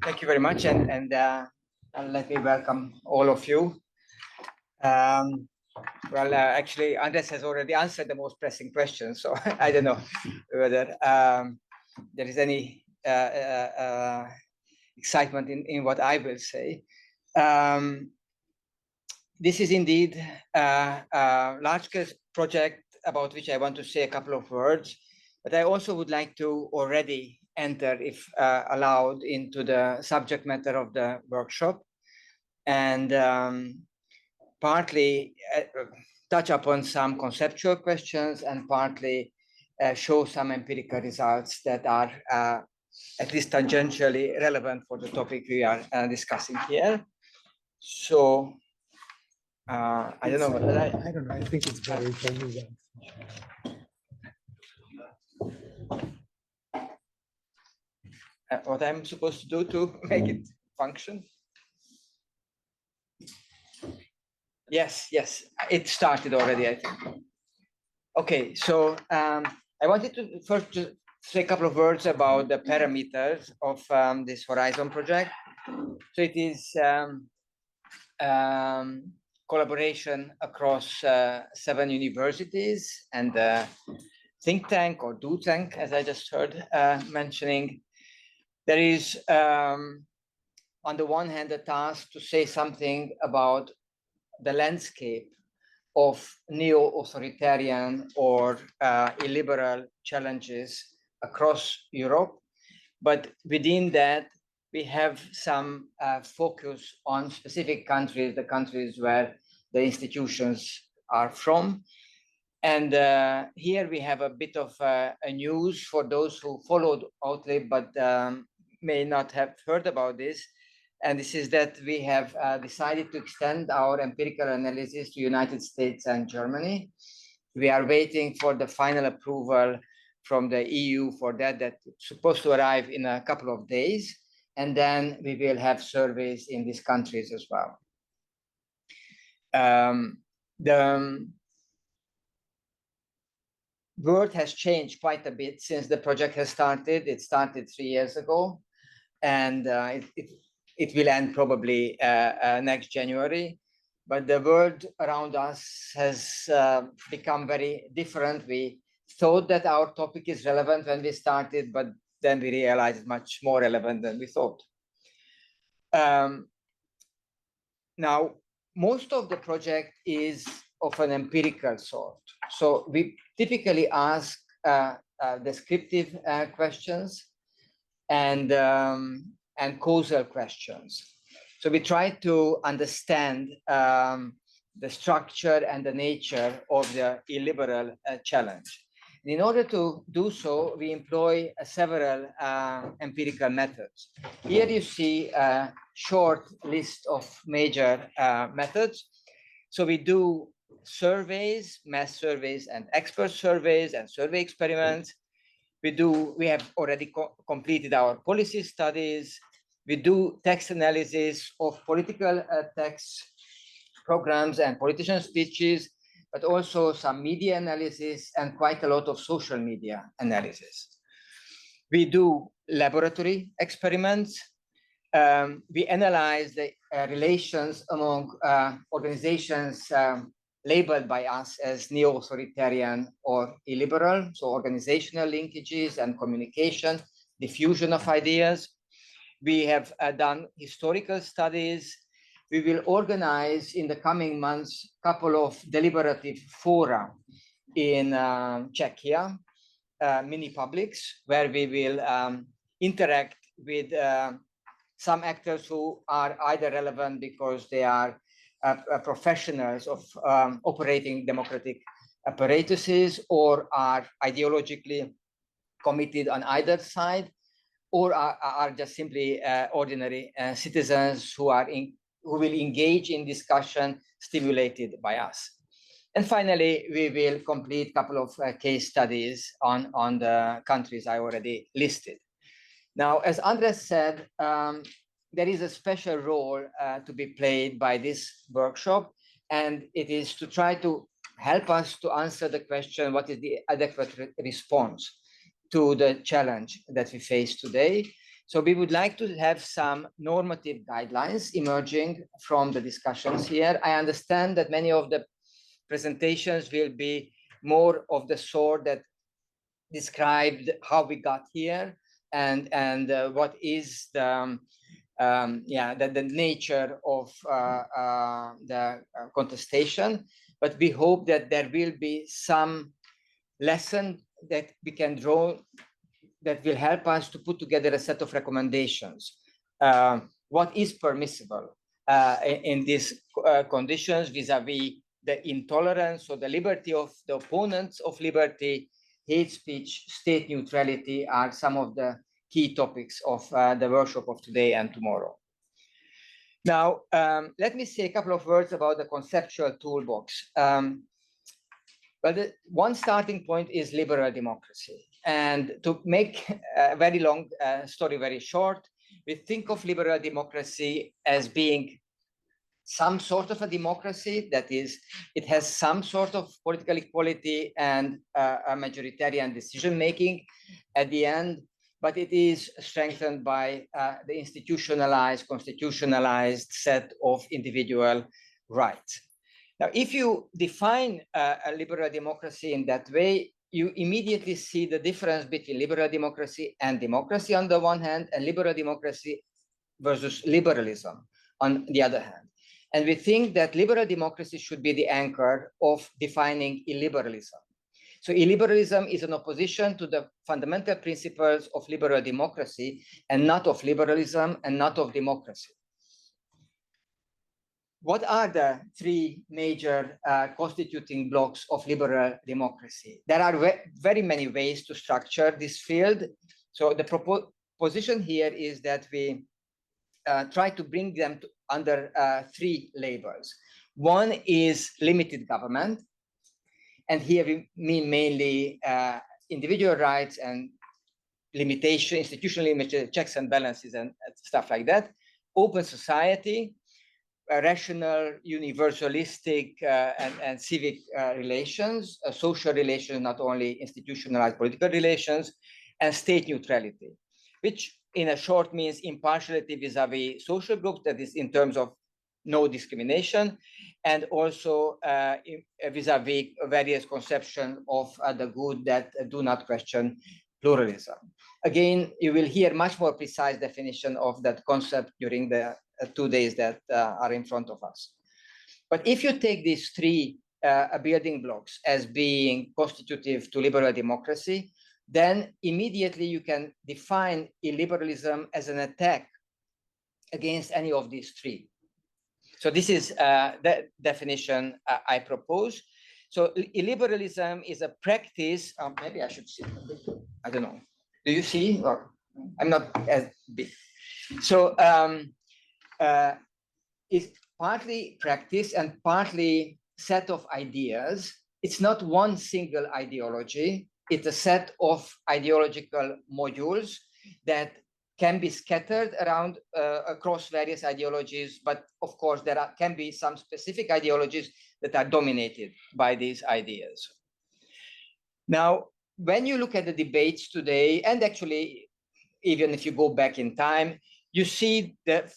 Thank you very much, and let me welcome all of you. Actually, Andres has already answered the most pressing questions, so I don't know whether there is any excitement in what I will say. This is indeed a large-scale project about which I want to say a couple of words, but I also would like to already enter, if allowed, into the subject matter of the workshop, and partly touch upon some conceptual questions and partly show some empirical results that are at least tangentially relevant for the topic we are discussing here. So I don't know whether I don't know. I think it's better if I move on. What I'm supposed to do to make it function? Yes, it started already, I think. Okay, so I wanted to first just say a couple of words about the parameters of this Horizon project. So it is collaboration across 7 universities and think tank or do tank, as I just heard mentioning. There is, on the one hand, a task to say something about the landscape of neo-authoritarian or illiberal challenges across Europe. But within that, we have some focus on specific countries, the countries where the institutions are from. And here we have a bit of a news for those who followed AUTHLIB but may not have heard about this. And this is that we have decided to extend our empirical analysis to United States and Germany. We are waiting for the final approval from the EU for that. That's supposed to arrive in a couple of days. And then we will have surveys in these countries as well. The world has changed quite a bit since the project has started. It started 3 years ago, and it will end probably next January. But the world around us has become very different. We thought that our topic is relevant when we started, but then we realized it's much more relevant than we thought. Now, most of the project is of an empirical sort. So we typically ask descriptive questions and causal questions. So we try to understand the structure and the nature of the illiberal challenge. And in order to do so, we employ several empirical methods. Here you see a short list of major methods. So we do surveys, mass surveys, and expert surveys, and survey experiments. We have already completed our policy studies. We do text analysis of political text programs and politician speeches, but also some media analysis and quite a lot of social media analysis. We do laboratory experiments. We analyze the relations among organizations labeled by us as neo-authoritarian or illiberal, so organizational linkages and communication, diffusion of ideas. We have done historical studies. We will organize in the coming months a couple of deliberative fora in Czechia, mini publics, where we will interact with some actors who are either relevant because they are professionals of operating democratic apparatuses, or are ideologically committed on either side, or are just simply ordinary citizens who will engage in discussion stimulated by us. And finally, we will complete a couple of case studies on the countries I already listed. Now, as Andres said, there is a special role to be played by this workshop, and it is to try to help us to answer the question, what is the adequate response to the challenge that we face today? So we would like to have some normative guidelines emerging from the discussions here. I understand that many of the presentations will be more of the sort that described how we got here and what is the the nature of the contestation. But we hope that there will be some lesson that we can draw that will help us to put together a set of recommendations. What is permissible in these conditions vis-a-vis the intolerance or the liberty of the opponents of liberty, hate speech, state neutrality are some of the key topics of the workshop of today and tomorrow. Now, let me say a couple of words about the conceptual toolbox. Well, one starting point is liberal democracy. And to make a very long story very short, we think of liberal democracy as being some sort of a democracy, that is, it has some sort of political equality and a majoritarian decision-making at the end, but it is strengthened by the institutionalized, constitutionalized set of individual rights. Now, if you define a liberal democracy in that way, you immediately see the difference between liberal democracy and democracy on the one hand, and liberal democracy versus liberalism on the other hand. And we think that liberal democracy should be the anchor of defining illiberalism. So illiberalism is an opposition to the fundamental principles of liberal democracy and not of liberalism and not of democracy. What are the three major constituting blocks of liberal democracy? There are very many ways to structure this field. So the position here is that we try to bring them under three labels. One is limited government. And here we mean mainly individual rights and limitation, institutional limited checks and balances and stuff like that. Open society, rational, universalistic and civic relations, social relations, not only institutionalized political relations, and state neutrality, which in a short means impartiality vis-a-vis social groups, that is in terms of no discrimination, and also vis-a-vis various conceptions of the good that do not question pluralism. Again, you will hear much more precise definition of that concept during the 2 days that are in front of us. But if you take these three building blocks as being constitutive to liberal democracy, then immediately you can define illiberalism as an attack against any of these three. So this is the definition I propose. So illiberalism is a practice, maybe I should see, I don't know. Do you see? Or I'm not as big. So it's partly practice and partly set of ideas. It's not one single ideology. It's a set of ideological modules that can be scattered around across various ideologies, but of course there can be some specific ideologies that are dominated by these ideas. Now, when you look at the debates today, and actually even if you go back in time, you see that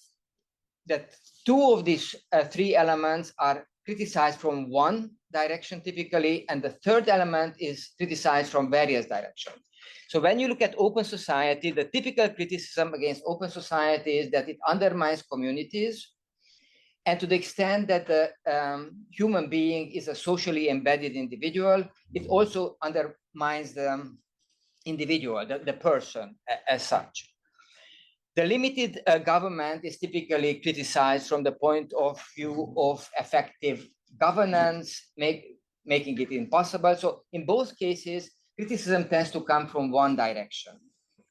two of these three elements are criticized from one direction typically, and the third element is criticized from various directions. So when you look at open society, the typical criticism against open society is that it undermines communities, and to the extent that the human being is a socially embedded individual, it also undermines the individual, the person as such. The limited government is typically criticized from the point of view of effective governance, making it impossible. So in both cases, criticism tends to come from one direction,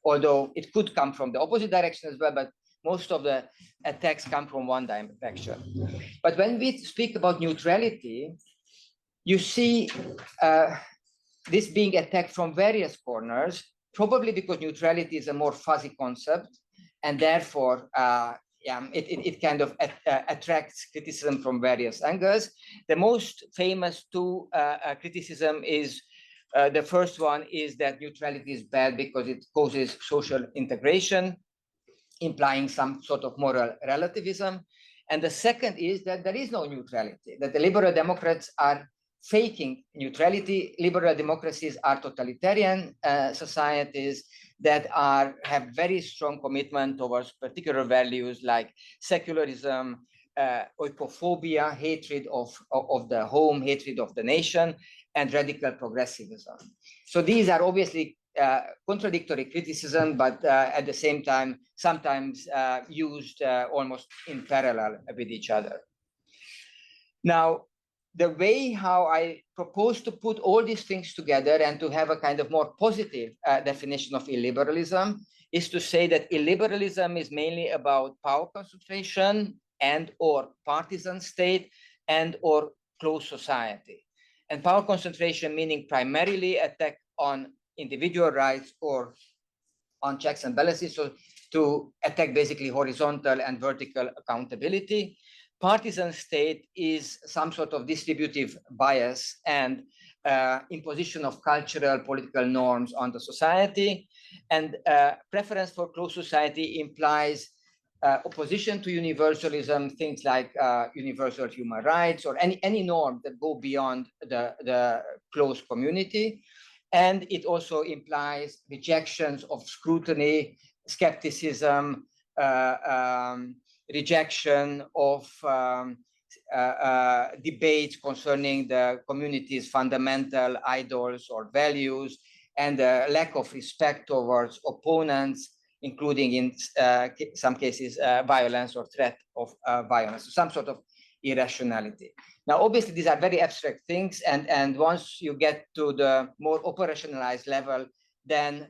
although it could come from the opposite direction as well, but most of the attacks come from one direction. But when we speak about neutrality, you see this being attacked from various corners, probably because neutrality is a more fuzzy concept, and therefore it kind of attracts criticism from various angles. The most famous two criticism is the first one is that neutrality is bad because it causes social integration. implying some sort of moral relativism. And the second is that there is no neutrality, that the liberal democrats are faking neutrality. Liberal democracies are totalitarian societies that have very strong commitment towards particular values like secularism, oikophobia, hatred of the home, hatred of the nation, and radical progressivism. So these are obviously contradictory criticism, but at the same time, sometimes used almost in parallel with each other. Now, the way how I propose to put all these things together and to have a kind of more positive definition of illiberalism is to say that illiberalism is mainly about power concentration and or partisan state and or closed society. And power concentration meaning primarily attack on individual rights or on checks and balances, so to attack basically horizontal and vertical accountability. Partisan state is some sort of distributive bias and imposition of cultural political norms on the society. And preference for closed society implies opposition to universalism, things like universal human rights or any norm that go beyond the closed community. And it also implies rejections of scrutiny, skepticism, rejection of debates concerning the community's fundamental idols or values, and a lack of respect towards opponents, including in some cases violence or threat of violence, so some sort of irrationality. Now, obviously, these are very abstract things, and once you get to the more operationalized level, then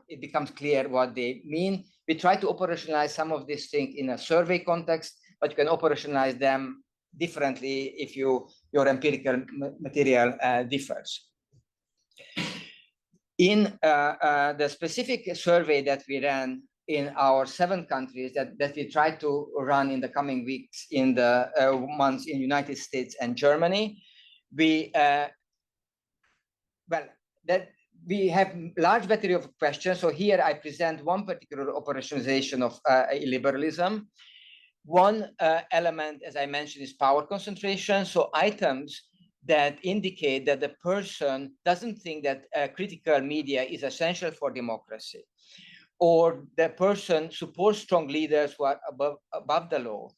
it becomes clear what they mean. We try to operationalize some of these things in a survey context, but you can operationalize them differently if your empirical material differs. In the specific survey that we ran in our 7 countries that we try to run in the coming weeks, in the months in United States and Germany, we have large battery of questions. So here I present one particular operationalization of illiberalism. One element, as I mentioned, is power concentration. So items that indicate that the person doesn't think that critical media is essential for democracy, or the person supports strong leaders who are above the law,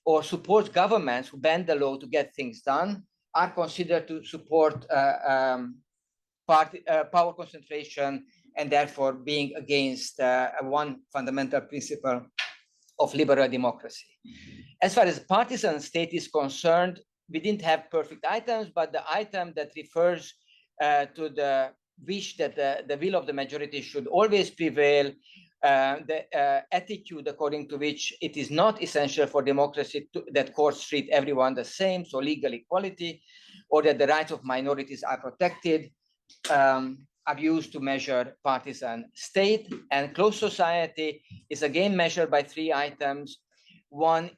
or supports governments who bend the law to get things done, are considered to support power concentration, and therefore being against one fundamental principle of liberal democracy. As far as partisan state is concerned, we didn't have perfect items, but the item that refers to the wish that the will of the majority should always prevail, the attitude according to which it is not essential for democracy that courts treat everyone the same, so legal equality, or that the rights of minorities are protected, are used to measure partisan state. And closed society is again measured by 3 items. One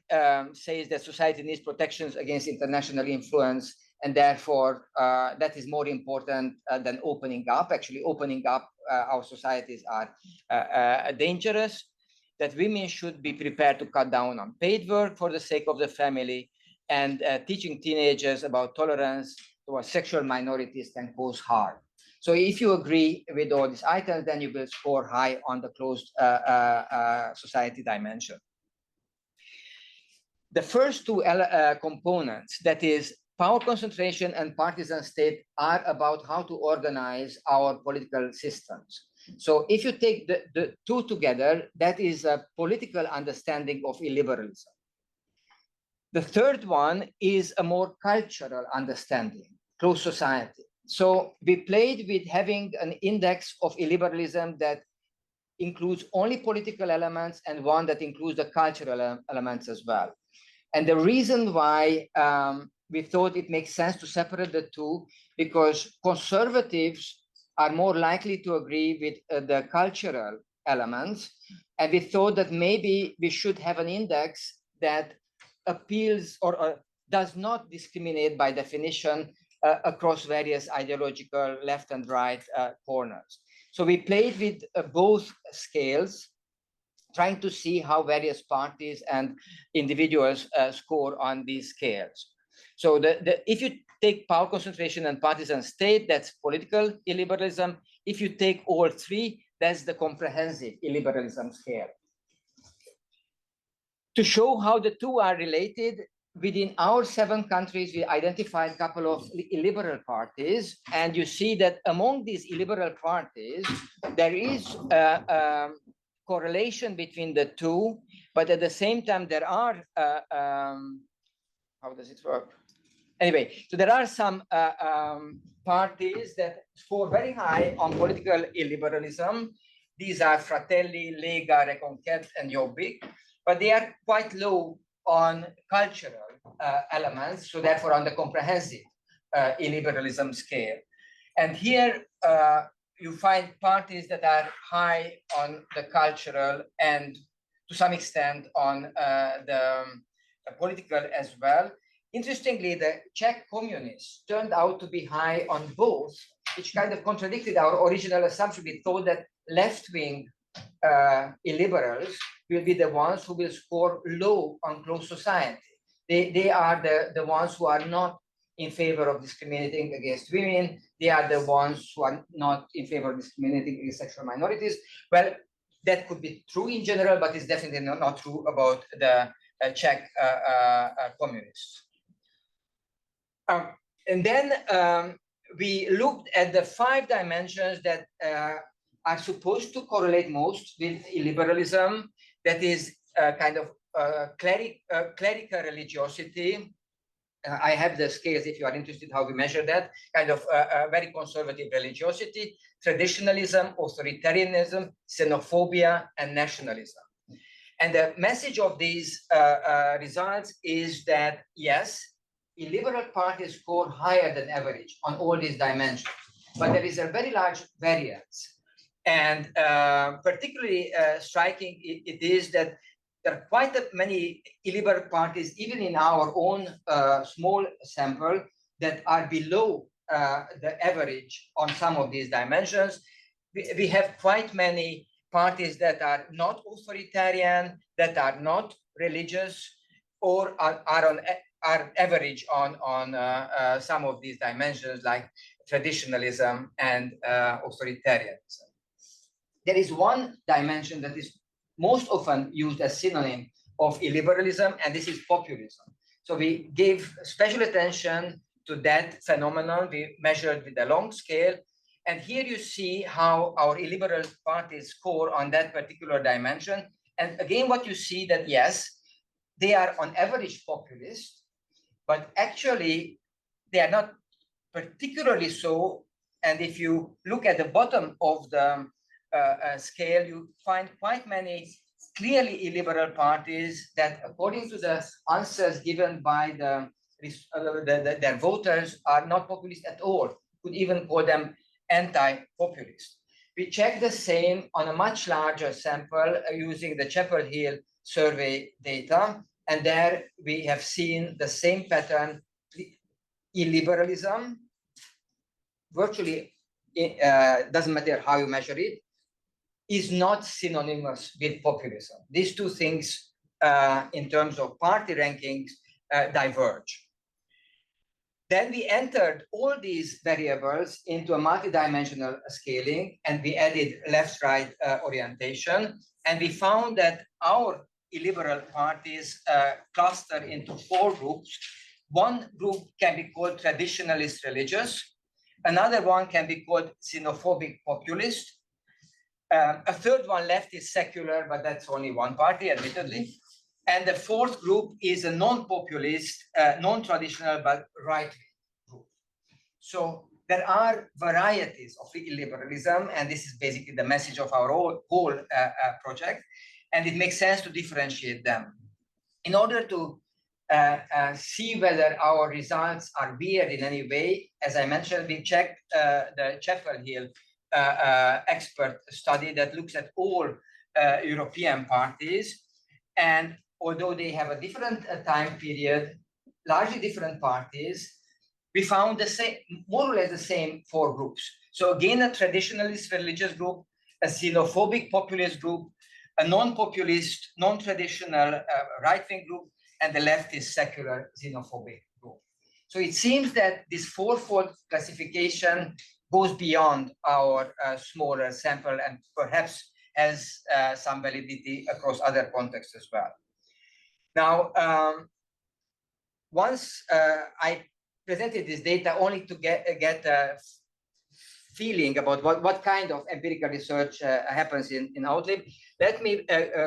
says that society needs protections against international influence, and therefore that is more important than opening up. Actually, opening up our societies are dangerous. That women should be prepared to cut down on paid work for the sake of the family, and teaching teenagers about tolerance towards sexual minorities can cause harm. So if you agree with all these items, then you will score high on the closed society dimension. The first 2 components, that is power concentration and partisan state, are about how to organize our political systems. So if you take the 2 together, that is a political understanding of illiberalism. The third one is a more cultural understanding, closed society. So we played with having an index of illiberalism that includes only political elements and one that includes the cultural elements as well. And the reason why we thought it makes sense to separate the 2, because conservatives are more likely to agree with the cultural elements. And we thought that maybe we should have an index that appeals or does not discriminate by definition across various ideological left and right corners. So we played with both scales. trying to see how various parties and individuals score on these scales. So if you take power concentration and partisan state, that's political illiberalism. If you take all three, that's the comprehensive illiberalism scale. To show how the two are related, within our 7 countries, we identified a couple of illiberal parties, and you see that among these illiberal parties, there is a correlation between the two, but at the same time, there are, how does it work? Anyway, so there are some parties that score very high on political illiberalism. These are Fratelli, Lega, Reconquête, and Jobbik, but they are quite low on cultural elements, so therefore on the comprehensive illiberalism scale. And here you find parties that are high on the cultural and to some extent on the political as well. Interestingly, the Czech communists turned out to be high on both, which kind of contradicted our original assumption. We thought that left-wing illiberals will be the ones who will score low on closed society. They are the ones who are not in favor of discriminating against women. They are the ones who are not in favor of discriminating against sexual minorities. Well, that could be true in general, but it's definitely not true about the Czech communists. And then we looked at the 5 dimensions that are supposed to correlate most with illiberalism. That is kind of clerical religiosity. I have the scales if you are interested how we measure that. Kind of very conservative religiosity, traditionalism, authoritarianism, xenophobia, and nationalism. And the message of these results is that, yes, illiberal parties score higher than average on all these dimensions, but there is a very large variance. And particularly striking it is that there are quite many illiberal parties, even in our own small sample, that are below the average on some of these dimensions. We have quite many parties that are not authoritarian, that are not religious, or are average on some of these dimensions like traditionalism and authoritarianism. There is one dimension that is most often used as synonym of illiberalism, and this is populism. So we gave special attention to that phenomenon. We measured with a long scale. And here you see how our illiberal parties score on that particular dimension. And again, what you see that, yes, they are on average populist, but actually they are not particularly so. And if you look at the bottom of the scale, you find quite many clearly illiberal parties that, according to the answers given by their voters, are not populist at all. Could even call them anti-populist. We checked the same on a much larger sample using the Chapel Hill survey data, and there we have seen the same pattern. Illiberalism virtually doesn't matter how you measure it, is not synonymous with populism. These two things, in terms of party rankings, diverge. Then we entered all these variables into a multidimensional scaling, and we added left-right orientation, and we found that our illiberal parties cluster into 4 groups. One group can be called traditionalist religious. Another one can be called xenophobic populist. A third one left is secular, but that's only one party, admittedly. And the 4th group is a non-populist, non-traditional, but right-wing group. So there are varieties of illiberalism, and this is basically the message of our whole project. And it makes sense to differentiate them. In order to see whether our results are weird in any way, as I mentioned, we checked the Chapel Hill expert study that looks at all European parties. And although they have a different time period, largely different parties, we found the same, more or less the same 4 groups. So again, a traditionalist religious group, a xenophobic populist group, a non-populist, non-traditional right-wing group, and the left is secular xenophobic group. So it seems that this fourfold classification goes beyond our smaller sample and perhaps has some validity across other contexts as well. Now, once I presented this data only to get a feeling about what kind of empirical research happens in AUTHLIB, let me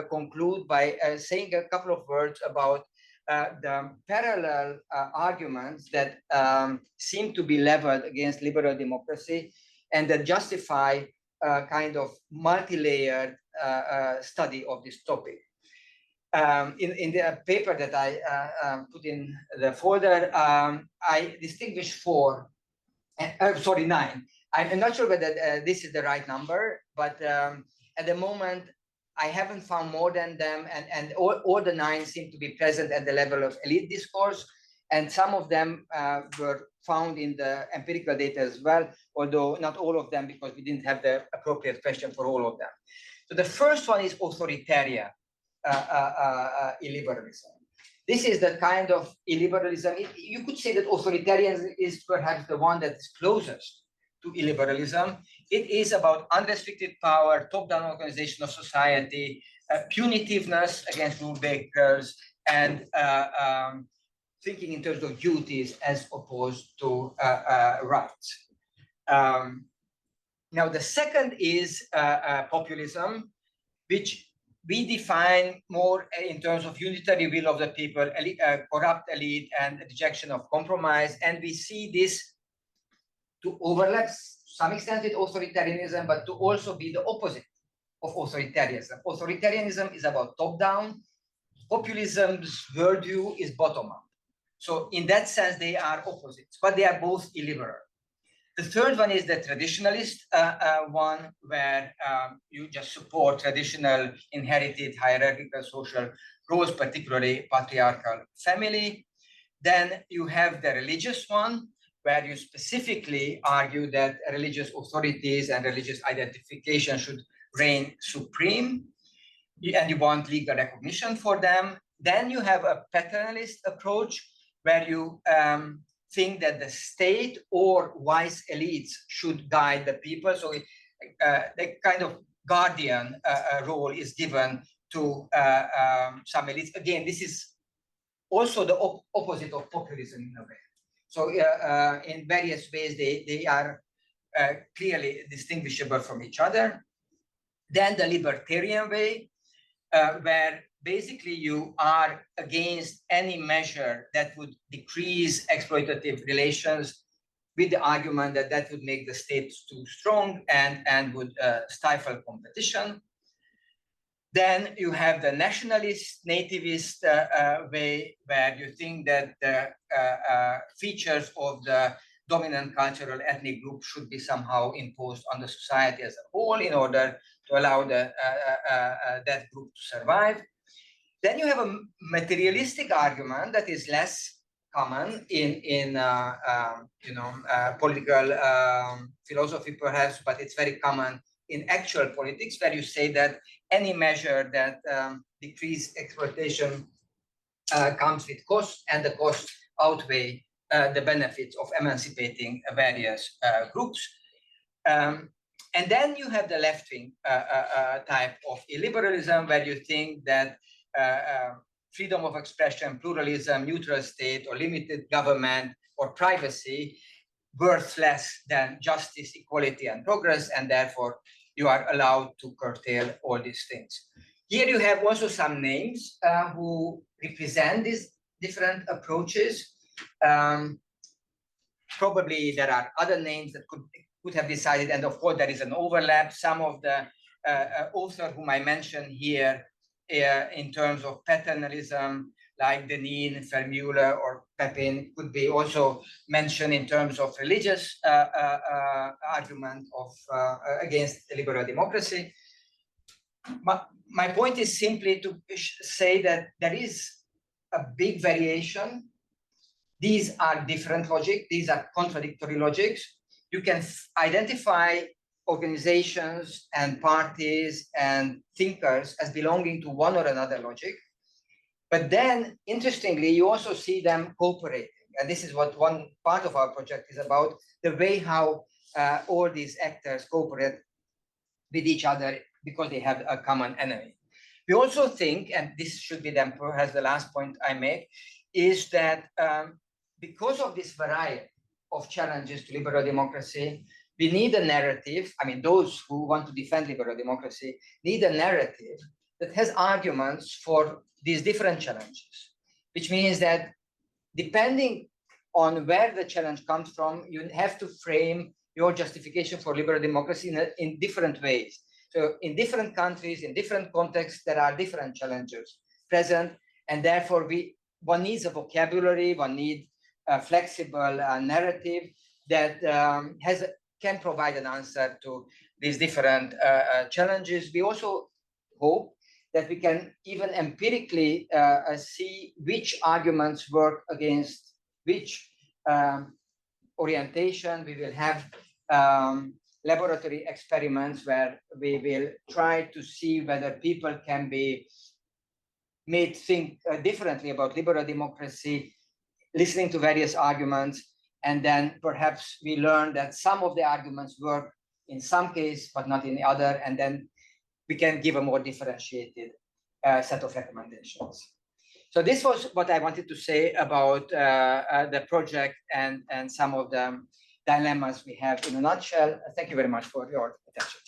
conclude by saying a couple of words about the parallel arguments that seem to be leveled against liberal democracy and that justify kind of multi-layered study of this topic. In the paper that I put in the folder, I distinguished nine. I'm not sure whether this is the right number, but at the moment, I haven't found more than them, and all the 9 seem to be present at the level of elite discourse, and some of them were found in the empirical data as well, although not all of them, because we didn't have the appropriate question for all of them. So the first one is authoritarian illiberalism. This is the kind of illiberalism. You could say that authoritarianism is perhaps the one that is closest to illiberalism. It is about unrestricted power, top-down organization of society, punitiveness against rule breakers, and thinking in terms of duties as opposed to rights. Now, the second is populism, which we define more in terms of unitary will of the people, corrupt elite, and rejection of compromise. And we see this to overlap to some extent with authoritarianism, but to also be the opposite of authoritarianism. Authoritarianism is about top-down. Populism's worldview is bottom-up. So in that sense, they are opposites, but they are both illiberal. The third one is the traditionalist one, where you just support traditional inherited hierarchical social roles, particularly patriarchal family. Then you have the religious one, where you specifically argue that religious authorities and religious identification should reign supreme, and you want legal recognition for them. Then you have a paternalist approach, where you think that the state or wise elites should guide the people. So the kind of guardian role is given to some elites. Again, this is also the opposite of populism in a way. So in various ways, they are clearly distinguishable from each other. Then the libertarian way, where basically you are against any measure that would decrease exploitative relations, with the argument that that would make the state too strong and would stifle competition. Then you have the nationalist, nativist way, where you think that the features of the dominant cultural ethnic group should be somehow imposed on the society as a whole in order to allow that group to survive. Then you have a materialistic argument that is less common in political philosophy, perhaps, but it's very common in actual politics, where you say that any measure that decreases exploitation comes with costs, and the costs outweigh the benefits of emancipating various groups. And then you have the left-wing type of illiberalism, where you think that freedom of expression, pluralism, neutral state, or limited government or privacy worth less than justice, equality, and progress, and therefore you are allowed to curtail all these things. Here you have also some names who represent these different approaches. Probably there are other names that could have decided, and of course there is an overlap. Some of the authors whom I mentioned here in terms of paternalism, like Denin, Vermeulen, or Pepin, could be also mentioned in terms of religious argument of against liberal democracy. My point is simply to say that there is a big variation. These are different logics. These are contradictory logics. You can identify organizations and parties and thinkers as belonging to one or another logic. But then, interestingly, you also see them cooperating. And this is what one part of our project is about, the way how all these actors cooperate with each other because they have a common enemy. We also think, and this should be then perhaps the last point I make, is that because of this variety of challenges to liberal democracy, we need a narrative. I mean, those who want to defend liberal democracy need a narrative that has arguments for these different challenges, which means that depending on where the challenge comes from, you have to frame your justification for liberal democracy in different ways. So in different countries, in different contexts, there are different challenges present, and therefore one needs a vocabulary, one needs a flexible narrative that can provide an answer to these different challenges. We also hope that we can even empirically see which arguments work against which orientation. We will have laboratory experiments where we will try to see whether people can be made think differently about liberal democracy, listening to various arguments, and then perhaps we learn that some of the arguments work in some case, but not in the other, and then we can give a more differentiated set of recommendations. So this was what I wanted to say about the project and some of the dilemmas we have in a nutshell. Thank you very much for your attention.